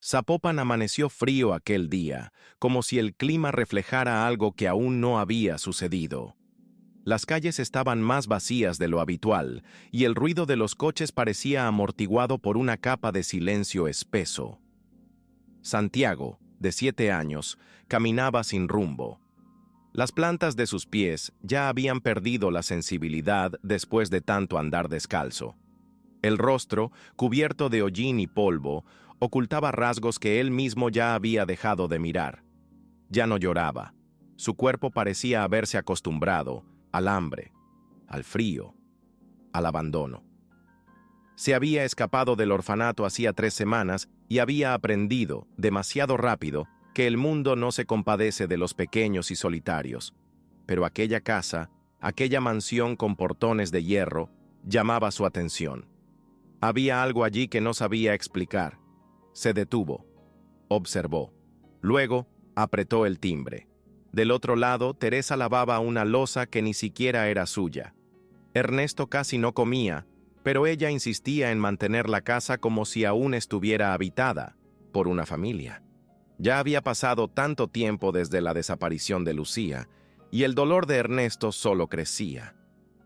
Zapopan amaneció frío aquel día, como si el clima reflejara algo que aún no había sucedido. Las calles estaban más vacías de lo habitual, y el ruido de los coches parecía amortiguado por una capa de silencio espeso. Santiago, de 7 años, caminaba sin rumbo. Las plantas de sus pies ya habían perdido la sensibilidad después de tanto andar descalzo. El rostro, cubierto de hollín y polvo, ocultaba rasgos que él mismo ya había dejado de mirar. Ya no lloraba. Su cuerpo parecía haberse acostumbrado al hambre, al frío, al abandono. Se había escapado del orfanato hacía 3 semanas y había aprendido, demasiado rápido, que el mundo no se compadece de los pequeños y solitarios. Pero aquella casa, aquella mansión con portones de hierro, llamaba su atención. Había algo allí que no sabía explicar. Se detuvo. Observó. Luego, apretó el timbre. Del otro lado, Teresa lavaba una loza que ni siquiera era suya. Ernesto casi no comía, pero ella insistía en mantener la casa como si aún estuviera habitada por una familia. Ya había pasado tanto tiempo desde la desaparición de Lucía, y el dolor de Ernesto solo crecía.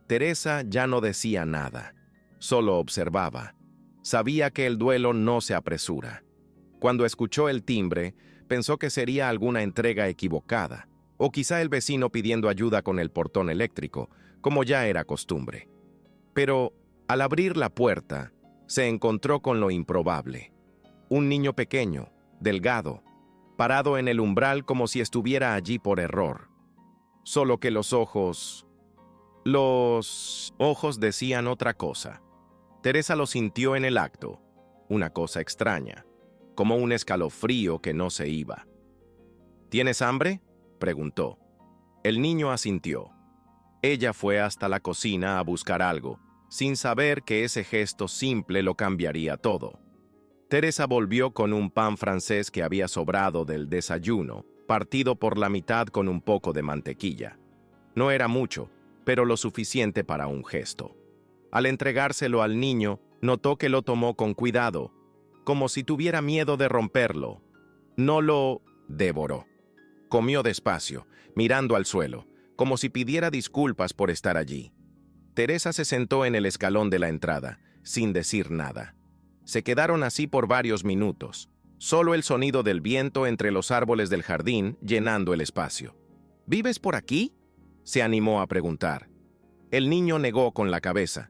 Teresa ya no decía nada, solo observaba. Sabía que el duelo no se apresura. Cuando escuchó el timbre, pensó que sería alguna entrega equivocada, o quizá el vecino pidiendo ayuda con el portón eléctrico, como ya era costumbre. Pero, al abrir la puerta, se encontró con lo improbable. Un niño pequeño, delgado, parado en el umbral como si estuviera allí por error. Solo que los ojos decían otra cosa. Teresa lo sintió en el acto, una cosa extraña, como un escalofrío que no se iba. ¿Tienes hambre?, preguntó. El niño asintió. Ella fue hasta la cocina a buscar algo, sin saber que ese gesto simple lo cambiaría todo. Teresa volvió con un pan francés que había sobrado del desayuno, partido por la mitad con un poco de mantequilla. No era mucho, pero lo suficiente para un gesto. Al entregárselo al niño, notó que lo tomó con cuidado, como si tuviera miedo de romperlo. No lo devoró. Comió despacio, mirando al suelo, como si pidiera disculpas por estar allí. Teresa se sentó en el escalón de la entrada, sin decir nada. Se quedaron así por varios minutos, solo el sonido del viento entre los árboles del jardín llenando el espacio. ¿Vives por aquí?, se animó a preguntar. El niño negó con la cabeza.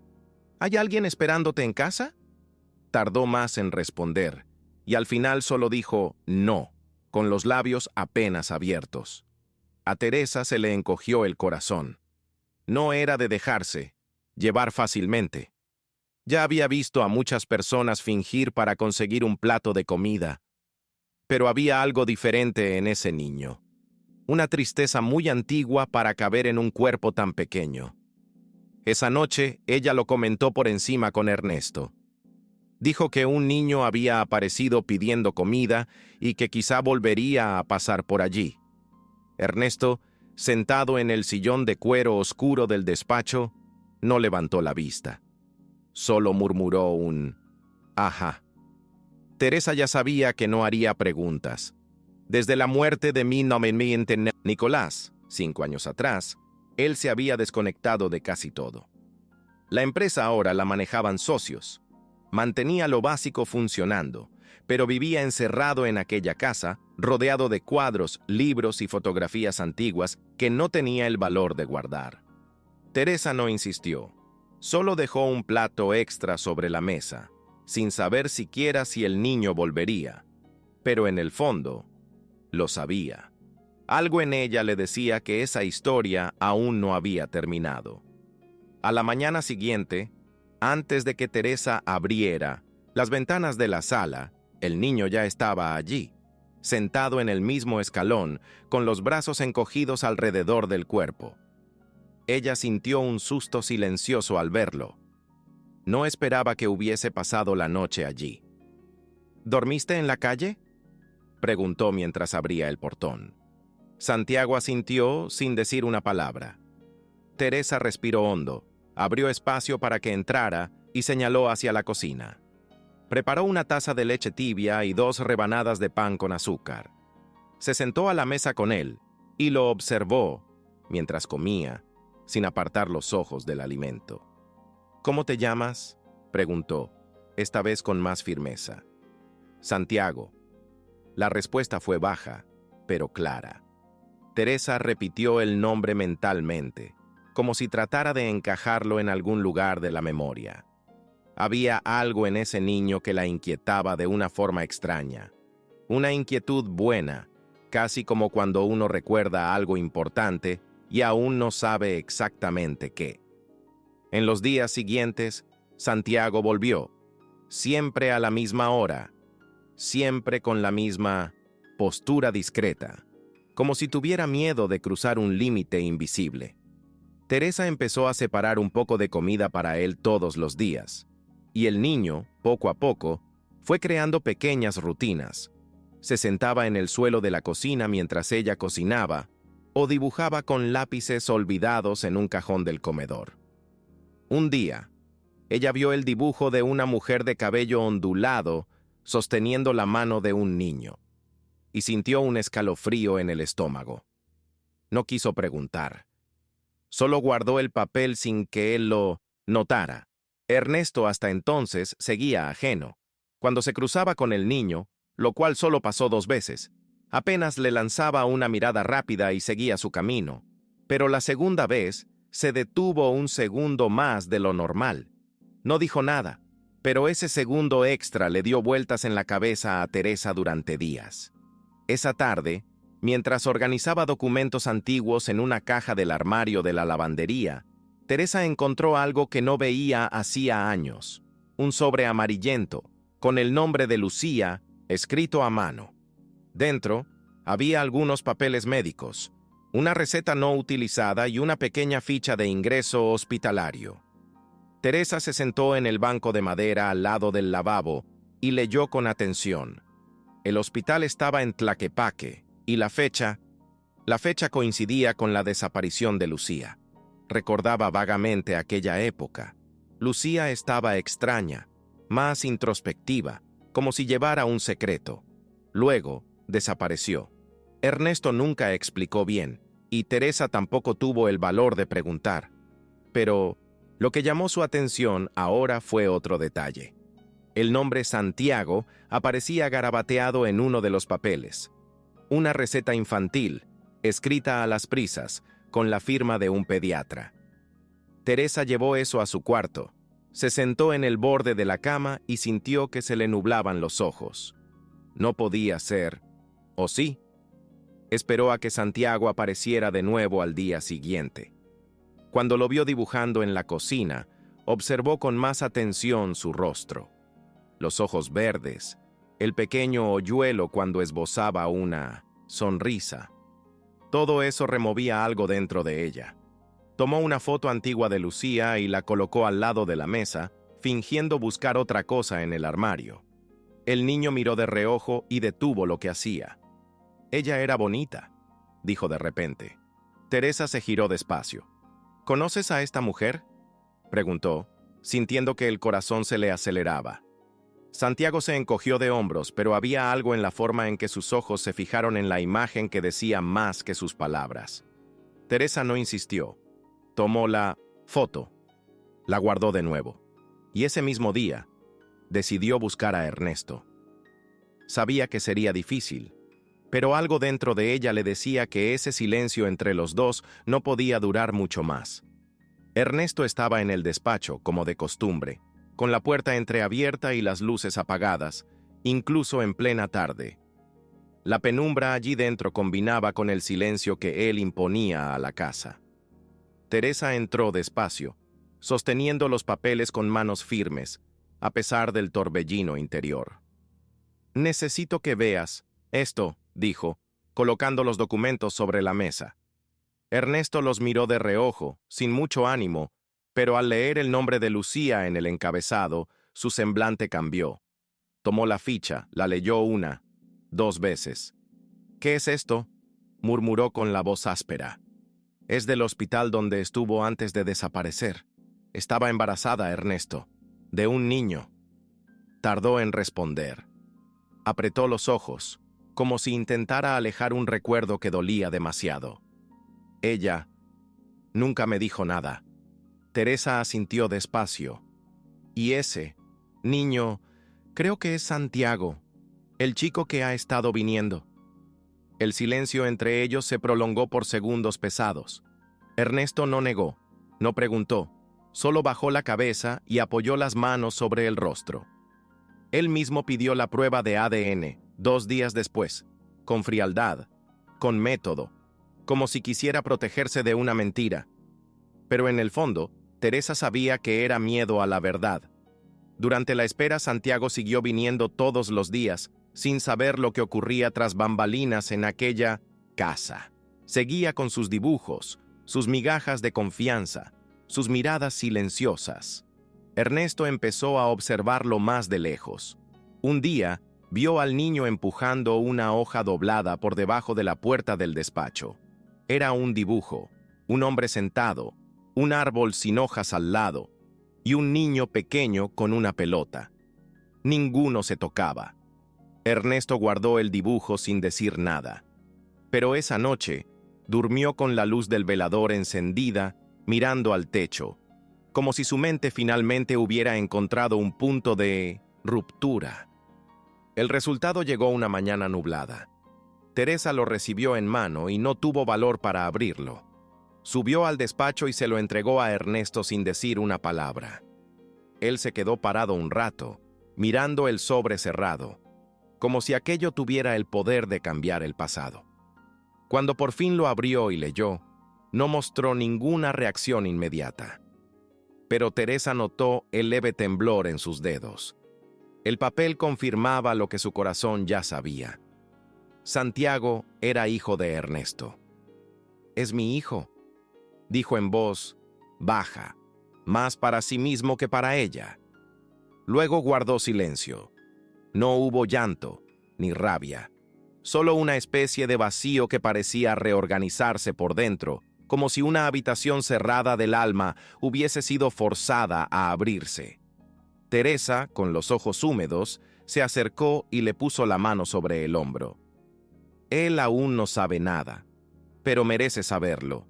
¿Hay alguien esperándote en casa? Tardó más en responder, y al final solo dijo no, con los labios apenas abiertos. A Teresa se le encogió el corazón. No era de dejarse llevar fácilmente. Ya había visto a muchas personas fingir para conseguir un plato de comida, pero había algo diferente en ese niño. Una tristeza muy antigua para caber en un cuerpo tan pequeño. Esa noche, ella lo comentó por encima con Ernesto. Dijo que un niño había aparecido pidiendo comida y que quizá volvería a pasar por allí. Ernesto, sentado en el sillón de cuero oscuro del despacho, no levantó la vista. Solo murmuró un «ajá». Teresa ya sabía que no haría preguntas. Desde la muerte de Nicolás, 5 años atrás, él se había desconectado de casi todo. La empresa ahora la manejaban socios. Mantenía lo básico funcionando, pero vivía encerrado en aquella casa, rodeado de cuadros, libros y fotografías antiguas que no tenía el valor de guardar. Teresa no insistió. Solo dejó un plato extra sobre la mesa, sin saber siquiera si el niño volvería. Pero en el fondo, lo sabía. Algo en ella le decía que esa historia aún no había terminado. A la mañana siguiente, antes de que Teresa abriera las ventanas de la sala, el niño ya estaba allí, sentado en el mismo escalón, con los brazos encogidos alrededor del cuerpo. Ella sintió un susto silencioso al verlo. No esperaba que hubiese pasado la noche allí. ¿Dormiste en la calle?, preguntó mientras abría el portón. Santiago asintió sin decir una palabra. Teresa respiró hondo, abrió espacio para que entrara y señaló hacia la cocina. Preparó una taza de leche tibia y 2 rebanadas de pan con azúcar. Se sentó a la mesa con él y lo observó mientras comía, sin apartar los ojos del alimento. «¿Cómo te llamas?», preguntó, esta vez con más firmeza. «Santiago». La respuesta fue baja, pero clara. Teresa repitió el nombre mentalmente, como si tratara de encajarlo en algún lugar de la memoria. Había algo en ese niño que la inquietaba de una forma extraña. Una inquietud buena, casi como cuando uno recuerda algo importante y aún no sabe exactamente qué. En los días siguientes, Santiago volvió, siempre a la misma hora, siempre con la misma postura discreta, como si tuviera miedo de cruzar un límite invisible. Teresa empezó a separar un poco de comida para él todos los días, y el niño, poco a poco, fue creando pequeñas rutinas. Se sentaba en el suelo de la cocina mientras ella cocinaba, o dibujaba con lápices olvidados en un cajón del comedor. Un día, ella vio el dibujo de una mujer de cabello ondulado sosteniendo la mano de un niño, y sintió un escalofrío en el estómago. No quiso preguntar. Solo guardó el papel sin que él lo notara. Ernesto hasta entonces seguía ajeno. Cuando se cruzaba con el niño, lo cual solo pasó 2 veces, apenas le lanzaba una mirada rápida y seguía su camino. Pero la segunda vez se detuvo un segundo más de lo normal. No dijo nada, pero ese segundo extra le dio vueltas en la cabeza a Teresa durante días. Esa tarde, mientras organizaba documentos antiguos en una caja del armario de la lavandería, Teresa encontró algo que no veía hacía años: un sobre amarillento, con el nombre de Lucía, escrito a mano. Dentro, había algunos papeles médicos, una receta no utilizada y una pequeña ficha de ingreso hospitalario. Teresa se sentó en el banco de madera al lado del lavabo y leyó con atención. El hospital estaba en Tlaquepaque, y la fecha coincidía con la desaparición de Lucía. Recordaba vagamente aquella época. Lucía estaba extraña, más introspectiva, como si llevara un secreto. Luego, desapareció. Ernesto nunca explicó bien, y Teresa tampoco tuvo el valor de preguntar. Pero lo que llamó su atención ahora fue otro detalle. El nombre Santiago aparecía garabateado en uno de los papeles. Una receta infantil, escrita a las prisas, con la firma de un pediatra. Teresa llevó eso a su cuarto. Se sentó en el borde de la cama y sintió que se le nublaban los ojos. No podía ser, ¿o sí? Esperó a que Santiago apareciera de nuevo al día siguiente. Cuando lo vio dibujando en la cocina, observó con más atención su rostro. Los ojos verdes, el pequeño hoyuelo cuando esbozaba una sonrisa. Todo eso removía algo dentro de ella. Tomó una foto antigua de Lucía y la colocó al lado de la mesa, fingiendo buscar otra cosa en el armario. El niño miró de reojo y detuvo lo que hacía. «Ella era bonita», dijo de repente. Teresa se giró despacio. «¿Conoces a esta mujer?», preguntó, sintiendo que el corazón se le aceleraba. Santiago se encogió de hombros, pero había algo en la forma en que sus ojos se fijaron en la imagen que decía más que sus palabras. Teresa no insistió. Tomó la foto, la guardó de nuevo, y ese mismo día decidió buscar a Ernesto. Sabía que sería difícil, pero algo dentro de ella le decía que ese silencio entre los dos no podía durar mucho más. Ernesto estaba en el despacho, como de costumbre, con la puerta entreabierta y las luces apagadas, incluso en plena tarde. La penumbra allí dentro combinaba con el silencio que él imponía a la casa. Teresa entró despacio, sosteniendo los papeles con manos firmes, a pesar del torbellino interior. «Necesito que veas esto», dijo, colocando los documentos sobre la mesa. Ernesto los miró de reojo, sin mucho ánimo, pero al leer el nombre de Lucía en el encabezado, su semblante cambió. Tomó la ficha, la leyó 1, 2 veces. «¿Qué es esto?», murmuró con la voz áspera. «Es del hospital donde estuvo antes de desaparecer. Estaba embarazada, Ernesto, de un niño». tardó en responder. Apretó los ojos, como si intentara alejar un recuerdo que dolía demasiado. Ella nunca me dijo nada. Teresa asintió despacio. Y ese niño, creo que es Santiago, el chico que ha estado viniendo. El silencio entre ellos se prolongó por segundos pesados. Ernesto no negó, no preguntó, solo bajó la cabeza y apoyó las manos sobre el rostro. Él mismo pidió la prueba de ADN 2 días después, con frialdad, con método, como si quisiera protegerse de una mentira. Pero en el fondo, Teresa sabía que era miedo a la verdad. Durante la espera, Santiago siguió viniendo todos los días, sin saber lo que ocurría tras bambalinas en aquella casa. Seguía con sus dibujos, sus migajas de confianza, sus miradas silenciosas. Ernesto empezó a observarlo más de lejos. Un día, vio al niño empujando una hoja doblada por debajo de la puerta del despacho. Era un dibujo, un hombre sentado, un árbol sin hojas al lado, y un niño pequeño con una pelota. Ninguno se tocaba. Ernesto guardó el dibujo sin decir nada. Pero esa noche, durmió con la luz del velador encendida, mirando al techo, como si su mente finalmente hubiera encontrado un punto de ruptura. El resultado llegó una mañana nublada. Teresa lo recibió en mano y no tuvo valor para abrirlo. Subió al despacho y se lo entregó a Ernesto sin decir una palabra. Él se quedó parado un rato, mirando el sobre cerrado, como si aquello tuviera el poder de cambiar el pasado. Cuando por fin lo abrió y leyó, no mostró ninguna reacción inmediata. Pero Teresa notó el leve temblor en sus dedos. El papel confirmaba lo que su corazón ya sabía. Santiago era hijo de Ernesto. «Es mi hijo», dijo en voz baja, más para sí mismo que para ella. Luego guardó silencio. No hubo llanto, ni rabia, solo una especie de vacío que parecía reorganizarse por dentro, como si una habitación cerrada del alma hubiese sido forzada a abrirse. Teresa, con los ojos húmedos, se acercó y le puso la mano sobre el hombro. Él aún no sabe nada, pero merece saberlo,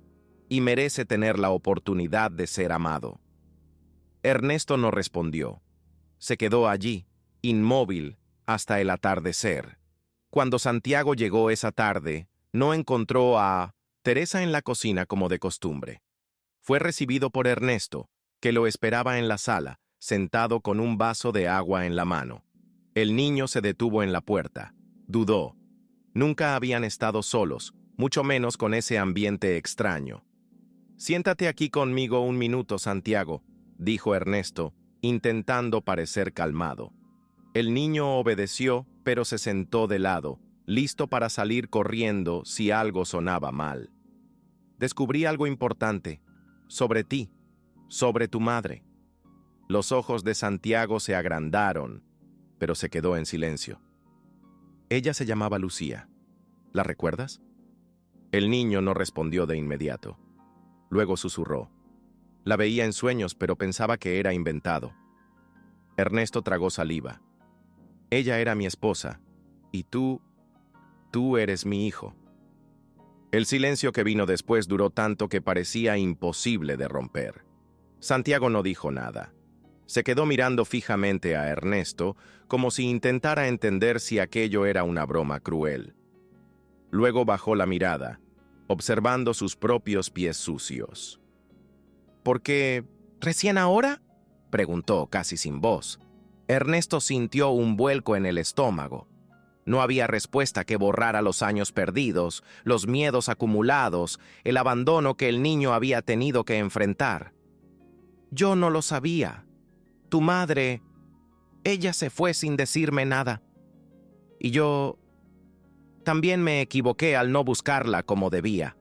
y merece tener la oportunidad de ser amado. Ernesto no respondió. Se quedó allí, inmóvil, hasta el atardecer. Cuando Santiago llegó esa tarde, no encontró a Teresa en la cocina como de costumbre. Fue recibido por Ernesto, que lo esperaba en la sala, sentado con un vaso de agua en la mano. El niño se detuvo en la puerta. Dudó. Nunca habían estado solos, mucho menos con ese ambiente extraño. «Siéntate aquí conmigo un minuto, Santiago», dijo Ernesto, intentando parecer calmado. El niño obedeció, pero se sentó de lado, listo para salir corriendo si algo sonaba mal. «Descubrí algo importante, sobre ti, sobre tu madre». Los ojos de Santiago se agrandaron, pero se quedó en silencio. Ella se llamaba Lucía. ¿La recuerdas? El niño no respondió de inmediato. Luego susurró. La veía en sueños, pero pensaba que era inventado. Ernesto tragó saliva. Ella era mi esposa, y tú eres mi hijo. El silencio que vino después duró tanto que parecía imposible de romper. Santiago no dijo nada. Se quedó mirando fijamente a Ernesto, como si intentara entender si aquello era una broma cruel. Luego bajó la mirada, observando sus propios pies sucios. «¿Por qué recién ahora?», preguntó casi sin voz. Ernesto sintió un vuelco en el estómago. No había respuesta que borrara los años perdidos, los miedos acumulados, el abandono que el niño había tenido que enfrentar. «Yo no lo sabía. Tu madre, ella se fue sin decirme nada. Y yo también me equivoqué al no buscarla como debía».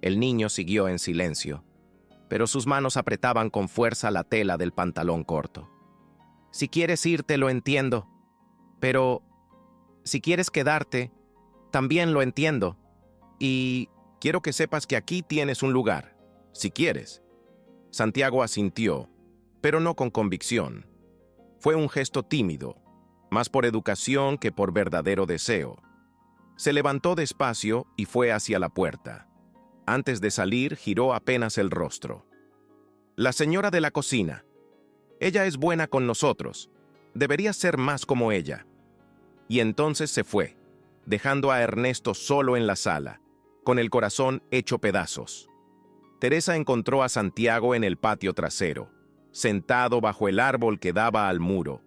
El niño siguió en silencio, pero sus manos apretaban con fuerza la tela del pantalón corto. «Si quieres irte, lo entiendo. Pero si quieres quedarte, también lo entiendo. Y quiero que sepas que aquí tienes un lugar, si quieres». Santiago asintió, pero no con convicción. Fue un gesto tímido, más por educación que por verdadero deseo. Se levantó despacio y fue hacia la puerta. Antes de salir, giró apenas el rostro. «La señora de la cocina. Ella es buena con nosotros. Debería ser más como ella». Y entonces se fue, dejando a Ernesto solo en la sala, con el corazón hecho pedazos. Teresa encontró a Santiago en el patio trasero, sentado bajo el árbol que daba al muro,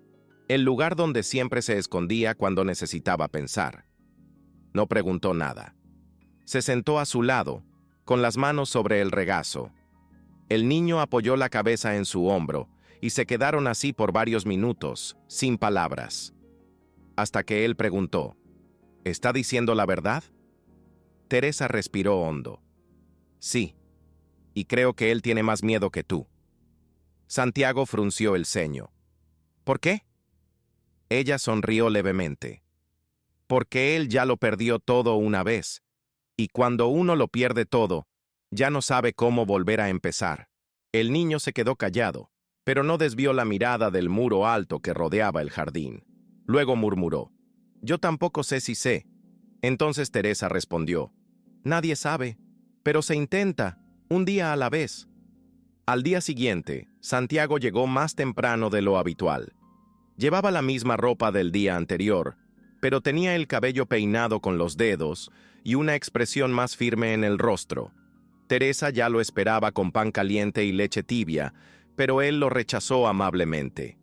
el lugar donde siempre se escondía cuando necesitaba pensar. No preguntó nada. Se sentó a su lado, con las manos sobre el regazo. El niño apoyó la cabeza en su hombro, y se quedaron así por varios minutos, sin palabras. Hasta que él preguntó, «¿Está diciendo la verdad?» Teresa respiró hondo. «Sí, y creo que él tiene más miedo que tú». Santiago frunció el ceño. «¿Por qué?» Ella sonrió levemente. «Porque él ya lo perdió todo una vez, y cuando uno lo pierde todo, ya no sabe cómo volver a empezar». El niño se quedó callado, pero no desvió la mirada del muro alto que rodeaba el jardín. Luego murmuró, «Yo tampoco sé si sé». Entonces Teresa respondió, «Nadie sabe, pero se intenta, un día a la vez». Al día siguiente, Santiago llegó más temprano de lo habitual. Llevaba la misma ropa del día anterior, pero tenía el cabello peinado con los dedos y una expresión más firme en el rostro. Teresa ya lo esperaba con pan caliente y leche tibia, pero él lo rechazó amablemente.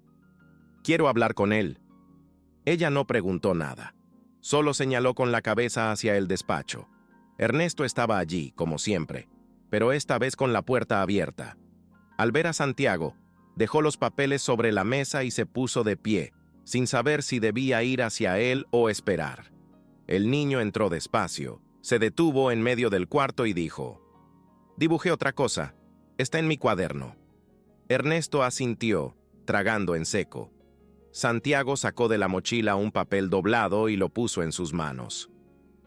«Quiero hablar con él». Ella no preguntó nada. Solo señaló con la cabeza hacia el despacho. Ernesto estaba allí, como siempre, pero esta vez con la puerta abierta. Al ver a Santiago, dejó los papeles sobre la mesa y se puso de pie, sin saber si debía ir hacia él o esperar. El niño entró despacio, se detuvo en medio del cuarto y dijo, «Dibujé otra cosa. Está en mi cuaderno». Ernesto asintió, tragando en seco. Santiago sacó de la mochila un papel doblado y lo puso en sus manos.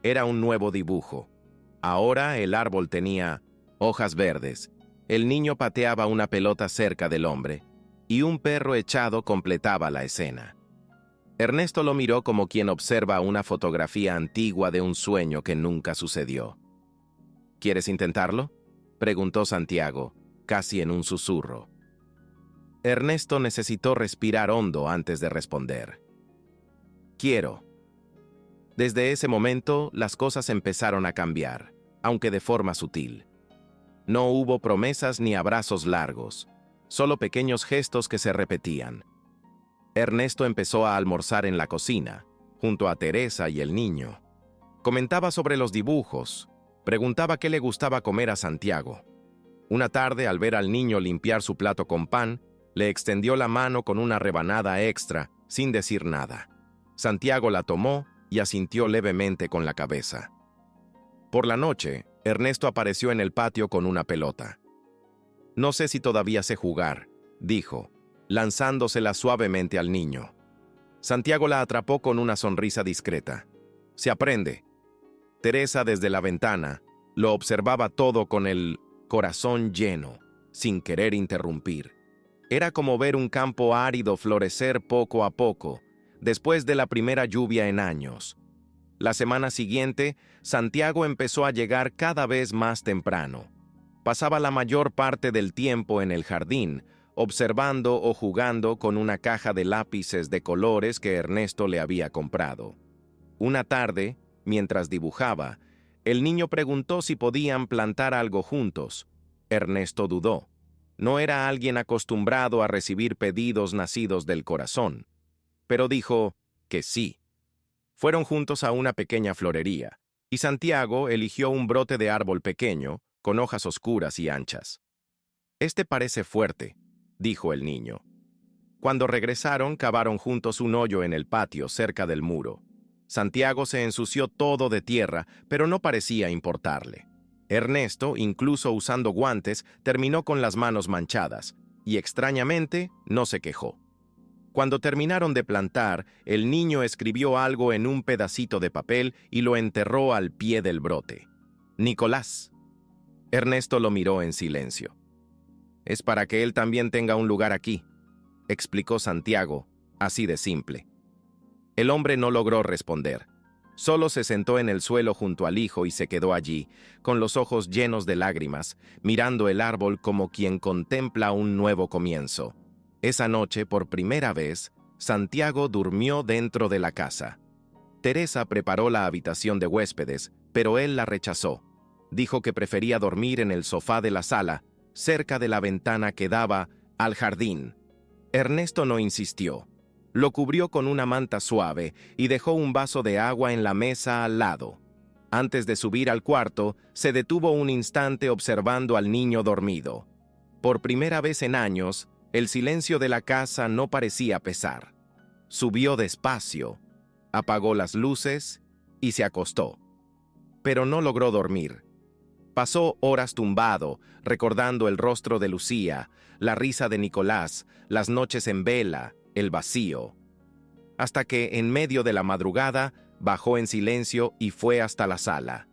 Era un nuevo dibujo. Ahora el árbol tenía hojas verdes, el niño pateaba una pelota cerca del hombre, y un perro echado completaba la escena. Ernesto lo miró como quien observa una fotografía antigua de un sueño que nunca sucedió. «¿Quieres intentarlo?», preguntó Santiago, casi en un susurro. Ernesto necesitó respirar hondo antes de responder. «Quiero». Desde ese momento, las cosas empezaron a cambiar, aunque de forma sutil. No hubo promesas ni abrazos largos, solo pequeños gestos que se repetían. Ernesto empezó a almorzar en la cocina, junto a Teresa y el niño. Comentaba sobre los dibujos, preguntaba qué le gustaba comer a Santiago. Una tarde, al ver al niño limpiar su plato con pan, le extendió la mano con una rebanada extra, sin decir nada. Santiago la tomó y asintió levemente con la cabeza. Por la noche, Ernesto apareció en el patio con una pelota. «No sé si todavía sé jugar», dijo, lanzándosela suavemente al niño. Santiago la atrapó con una sonrisa discreta. «Se aprende». Teresa, desde la ventana, lo observaba todo con el corazón lleno, sin querer interrumpir. Era como ver un campo árido florecer poco a poco, después de la primera lluvia en años. La semana siguiente, Santiago empezó a llegar cada vez más temprano. Pasaba la mayor parte del tiempo en el jardín, observando o jugando con una caja de lápices de colores que Ernesto le había comprado. Una tarde, mientras dibujaba, el niño preguntó si podían plantar algo juntos. Ernesto dudó. No era alguien acostumbrado a recibir pedidos nacidos del corazón, pero dijo que sí. Fueron juntos a una pequeña florería, y Santiago eligió un brote de árbol pequeño, con hojas oscuras y anchas. «Este parece fuerte», dijo el niño. Cuando regresaron, cavaron juntos un hoyo en el patio cerca del muro. Santiago se ensució todo de tierra, pero no parecía importarle. Ernesto, incluso usando guantes, terminó con las manos manchadas, y extrañamente no se quejó. Cuando terminaron de plantar, el niño escribió algo en un pedacito de papel y lo enterró al pie del brote. «Nicolás». Ernesto lo miró en silencio. «Es para que él también tenga un lugar aquí», explicó Santiago, Así de simple. El hombre no logró responder. Solo se sentó en el suelo junto al hijo y se quedó allí, con los ojos llenos de lágrimas, mirando el árbol como quien contempla un nuevo comienzo. Esa noche, por primera vez, Santiago durmió dentro de la casa. Teresa preparó la habitación de huéspedes, pero él la rechazó. Dijo que prefería dormir en el sofá de la sala, cerca de la ventana que daba al jardín. Ernesto no insistió. Lo cubrió con una manta suave y dejó un vaso de agua en la mesa al lado. Antes de subir al cuarto, se detuvo un instante observando al niño dormido. Por primera vez en años, el silencio de la casa no parecía pesar. Subió despacio, apagó las luces y se acostó. Pero no logró dormir. Pasó horas tumbado, recordando el rostro de Lucía, la risa de Nicolás, las noches en vela, el vacío. Hasta que, en medio de la madrugada, bajó en silencio y fue hasta la sala.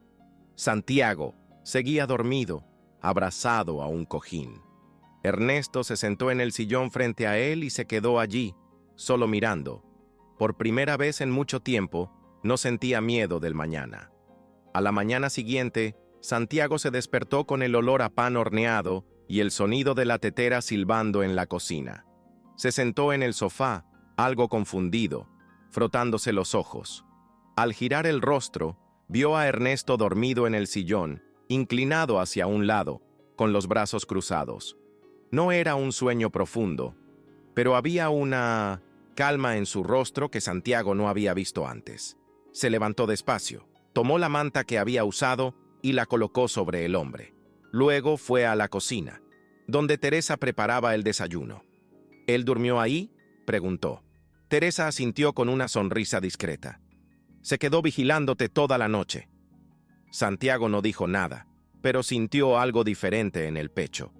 Santiago seguía dormido, abrazado a un cojín. Ernesto se sentó en el sillón frente a él y se quedó allí, solo mirando. Por primera vez en mucho tiempo, no sentía miedo del mañana. A la mañana siguiente, Santiago se despertó con el olor a pan horneado y el sonido de la tetera silbando en la cocina. Se sentó en el sofá, algo confundido, frotándose los ojos. Al girar el rostro, vio a Ernesto dormido en el sillón, inclinado hacia un lado, con los brazos cruzados. No era un sueño profundo, pero había una calma en su rostro que Santiago no había visto antes. Se levantó despacio, tomó la manta que había usado y la colocó sobre el hombre. Luego fue a la cocina, donde Teresa preparaba el desayuno. ¿Él durmió ahí?, preguntó. Teresa asintió con una sonrisa discreta. Se quedó vigilándote toda la noche. Santiago no dijo nada, pero sintió algo diferente en el pecho.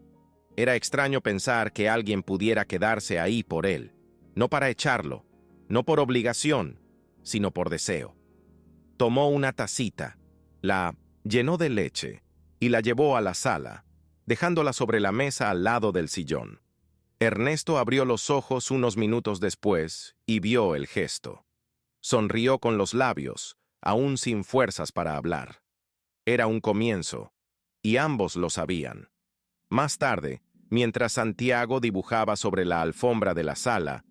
Era extraño pensar que alguien pudiera quedarse ahí por él, no para echarlo, no por obligación, sino por deseo. Tomó una tacita, la llenó de leche y la llevó a la sala, dejándola sobre la mesa al lado del sillón. Ernesto abrió los ojos unos minutos después y vio el gesto. Sonrió con los labios, aún sin fuerzas para hablar. Era un comienzo, y ambos lo sabían. Más tarde, mientras Santiago dibujaba sobre la alfombra de la sala,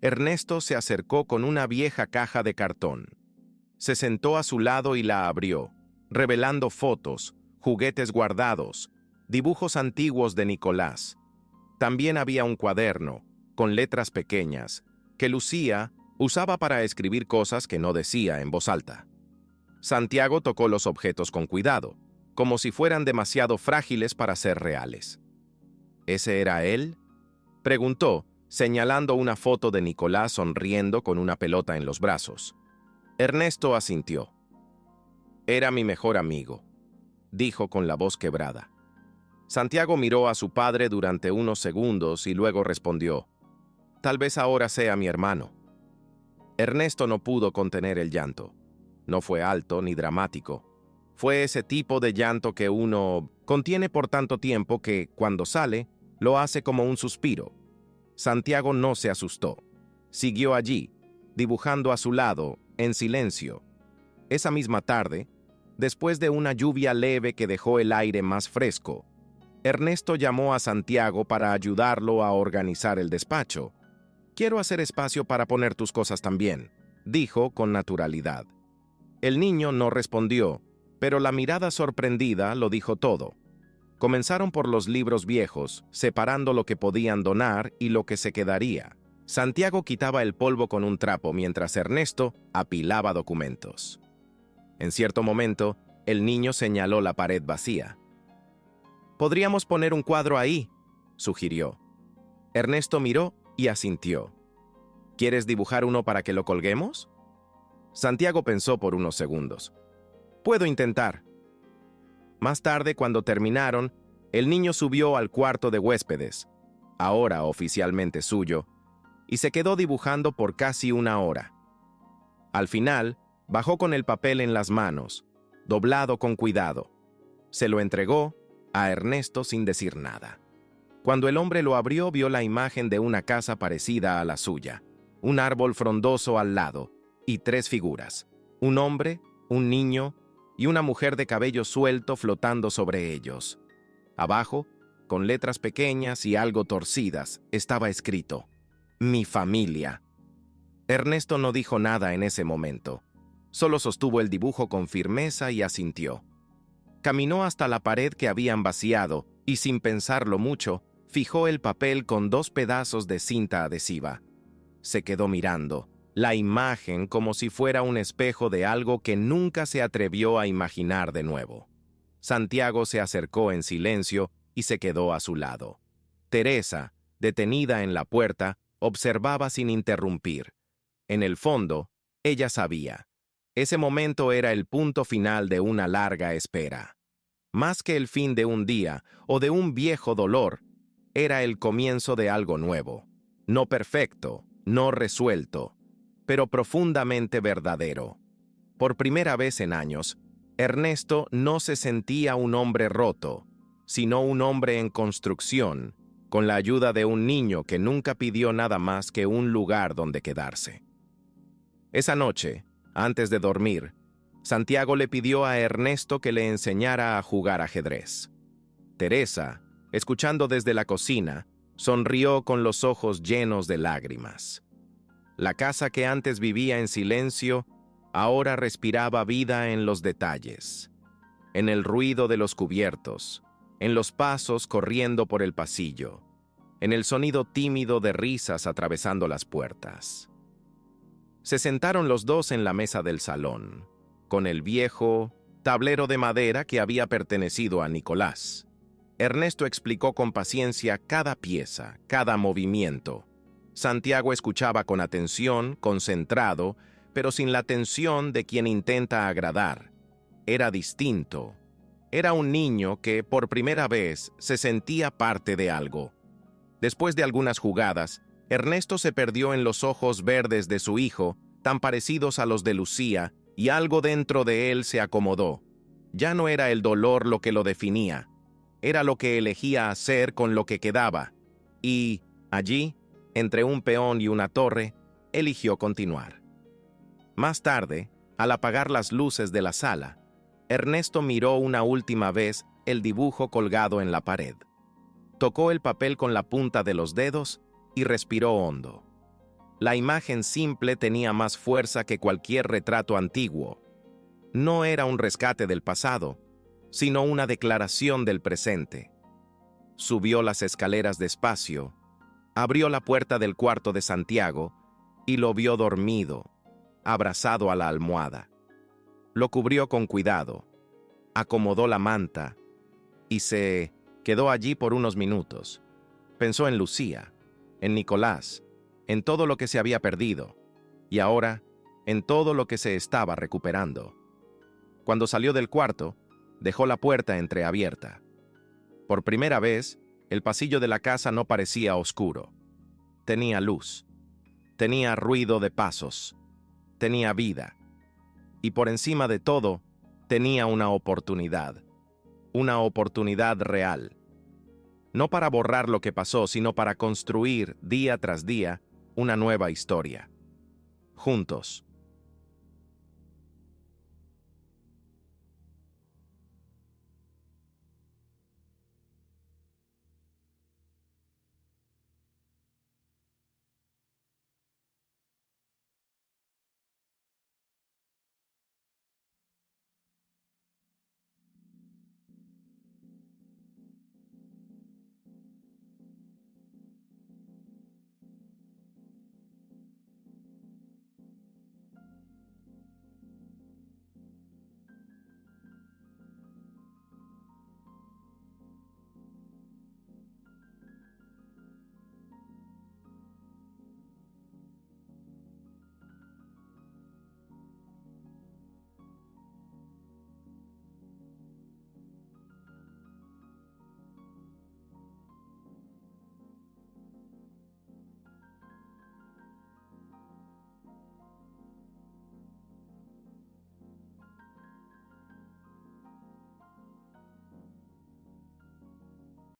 Ernesto se acercó con una vieja caja de cartón. Se sentó a su lado y la abrió, revelando fotos, juguetes guardados, dibujos antiguos de Nicolás. También había un cuaderno, con letras pequeñas, que Lucía usaba para escribir cosas que no decía en voz alta. Santiago tocó los objetos con cuidado, como si fueran demasiado frágiles para ser reales. ¿Ese era él?, preguntó, señalando una foto de Nicolás sonriendo con una pelota en los brazos. Ernesto asintió. Era mi mejor amigo, dijo con la voz quebrada. Santiago miró a su padre durante unos segundos y luego respondió, tal vez ahora sea mi hermano. Ernesto no pudo contener el llanto. No fue alto ni dramático. Fue ese tipo de llanto que uno contiene por tanto tiempo que, cuando sale, lo hace como un suspiro. Santiago no se asustó. Siguió allí, dibujando a su lado, en silencio. Esa misma tarde, después de una lluvia leve que dejó el aire más fresco, Ernesto llamó a Santiago para ayudarlo a organizar el despacho. «Quiero hacer espacio para poner tus cosas también», dijo con naturalidad. El niño no respondió, pero la mirada sorprendida lo dijo todo. Comenzaron por los libros viejos, separando lo que podían donar y lo que se quedaría. Santiago quitaba el polvo con un trapo mientras Ernesto apilaba documentos. En cierto momento, el niño señaló la pared vacía. «Podríamos poner un cuadro ahí», sugirió. Ernesto miró y asintió. «¿Quieres dibujar uno para que lo colguemos?». Santiago pensó por unos segundos. «Puedo intentar». Más tarde, cuando terminaron, el niño subió al cuarto de huéspedes, ahora oficialmente suyo, y se quedó dibujando por casi una hora. Al final, bajó con el papel en las manos, doblado con cuidado. Se lo entregó a Ernesto sin decir nada. Cuando el hombre lo abrió, vio la imagen de una casa parecida a la suya, un árbol frondoso al lado y 3 figuras, un hombre, un niño y una mujer de cabello suelto flotando sobre ellos. Abajo, con letras pequeñas y algo torcidas, estaba escrito: Mi familia. Ernesto no dijo nada en ese momento. Solo sostuvo el dibujo con firmeza y asintió. Caminó hasta la pared que habían vaciado y, sin pensarlo mucho, fijó el papel con 2 pedazos de cinta adhesiva. Se quedó mirando la imagen como si fuera un espejo de algo que nunca se atrevió a imaginar de nuevo. Santiago se acercó en silencio y se quedó a su lado. Teresa, detenida en la puerta, observaba sin interrumpir. En el fondo, ella sabía. Ese momento era el punto final de una larga espera. Más que el fin de un día o de un viejo dolor, era el comienzo de algo nuevo. No perfecto, no resuelto, pero profundamente verdadero. Por primera vez en años, Ernesto no se sentía un hombre roto, sino un hombre en construcción, con la ayuda de un niño que nunca pidió nada más que un lugar donde quedarse. Esa noche, antes de dormir, Santiago le pidió a Ernesto que le enseñara a jugar ajedrez. Teresa, escuchando desde la cocina, sonrió con los ojos llenos de lágrimas. La casa que antes vivía en silencio, ahora respiraba vida en los detalles, en el ruido de los cubiertos, en los pasos corriendo por el pasillo, en el sonido tímido de risas atravesando las puertas. Se sentaron los dos en la mesa del salón, con el viejo tablero de madera que había pertenecido a Nicolás. Ernesto explicó con paciencia cada pieza, cada movimiento. Santiago escuchaba con atención, concentrado, pero sin la tensión de quien intenta agradar. Era distinto. Era un niño que, por primera vez, se sentía parte de algo. Después de algunas jugadas, Ernesto se perdió en los ojos verdes de su hijo, tan parecidos a los de Lucía, y algo dentro de él se acomodó. Ya no era el dolor lo que lo definía, era lo que elegía hacer con lo que quedaba, y, allí, entre un peón y una torre, eligió continuar. Más tarde, al apagar las luces de la sala, Ernesto miró una última vez el dibujo colgado en la pared. Tocó el papel con la punta de los dedos y respiró hondo. La imagen simple tenía más fuerza que cualquier retrato antiguo. No era un rescate del pasado, sino una declaración del presente. Subió las escaleras despacio, abrió la puerta del cuarto de Santiago y lo vio dormido, abrazado a la almohada. Lo cubrió con cuidado, acomodó la manta y se quedó allí por unos minutos. Pensó en Lucía, en Nicolás, en todo lo que se había perdido y ahora en todo lo que se estaba recuperando. Cuando salió del cuarto, dejó la puerta entreabierta. Por primera vez, el pasillo de la casa no parecía oscuro. Tenía luz, tenía ruido de pasos, tenía vida. Y por encima de todo, tenía una oportunidad real. No para borrar lo que pasó, sino para construir, día tras día, una nueva historia. Juntos.